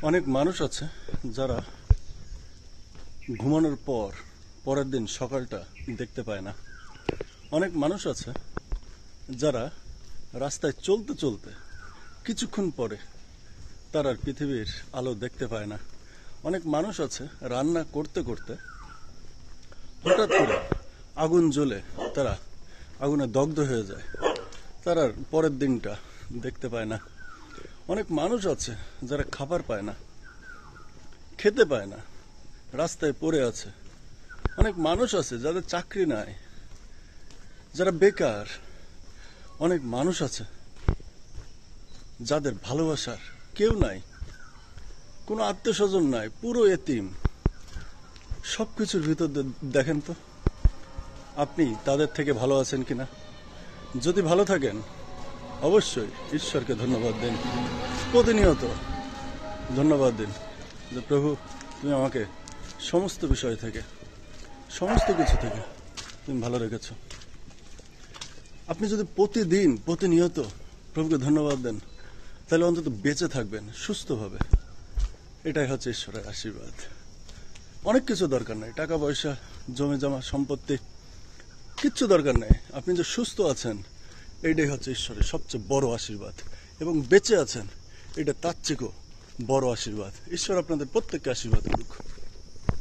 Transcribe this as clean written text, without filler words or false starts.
অনেক মানুষ আছে যারা ঘুমানোর পর পরের দিন সকালটা দেখতে পায় না। অনেক মানুষ আছে যারা রাস্তায় চলতে চলতে কিছুক্ষণ পরে তারা আর পৃথিবীর আলো দেখতে পায় না। অনেক মানুষ আছে রান্না করতে করতে হঠাৎ করে আগুন জ্বলে তারা আগুনে দগ্ধ হয়ে যায়, তারা আর পরের দিনটা দেখতে পায় না। অনেক মানুষ আছে যারা খাবার পায় না, খেতে পায় না, রাস্তায় পড়ে আছে। অনেক মানুষ আছে যাদের চাকরি নাই, যারা বেকার। অনেক মানুষ আছে যাদের ভালোবাসার কেউ নাই, কোনো আত্মীয় স্বজন নাই, পুরো এতিম। সবকিছুর ভিতর দেখেন তো আপনি তাদের থেকে ভালো আছেন কিনা। যদি ভালো থাকেন অবশ্যই ঈশ্বরকে ধন্যবাদ দিন, প্রতিনিয়ত ধন্যবাদ দিন যে প্রভু তুমি আমাকে সমস্ত বিষয় থেকে, সমস্ত কিছু থেকে তুমি ভালো রেখেছ। আপনি যদি প্রতিদিন প্রতিনিয়ত প্রভুকে ধন্যবাদ দেন তাহলে অন্তত বেঁচে থাকবেন সুস্থভাবে। এটাই হচ্ছে ঈশ্বরের আশীর্বাদ। অনেক কিছু দরকার নেই, টাকা পয়সা, জমি জমা, সম্পত্তি, কিচ্ছু দরকার নেই। আপনি যে সুস্থ আছেন এইটাই হচ্ছে ঈশ্বরের সবচেয়ে বড় আশীর্বাদ, এবং বেঁচে আছেন এটা তার চেয়েও বড় আশীর্বাদ। ঈশ্বর আপনাদের প্রত্যেককে আশীর্বাদ করুক।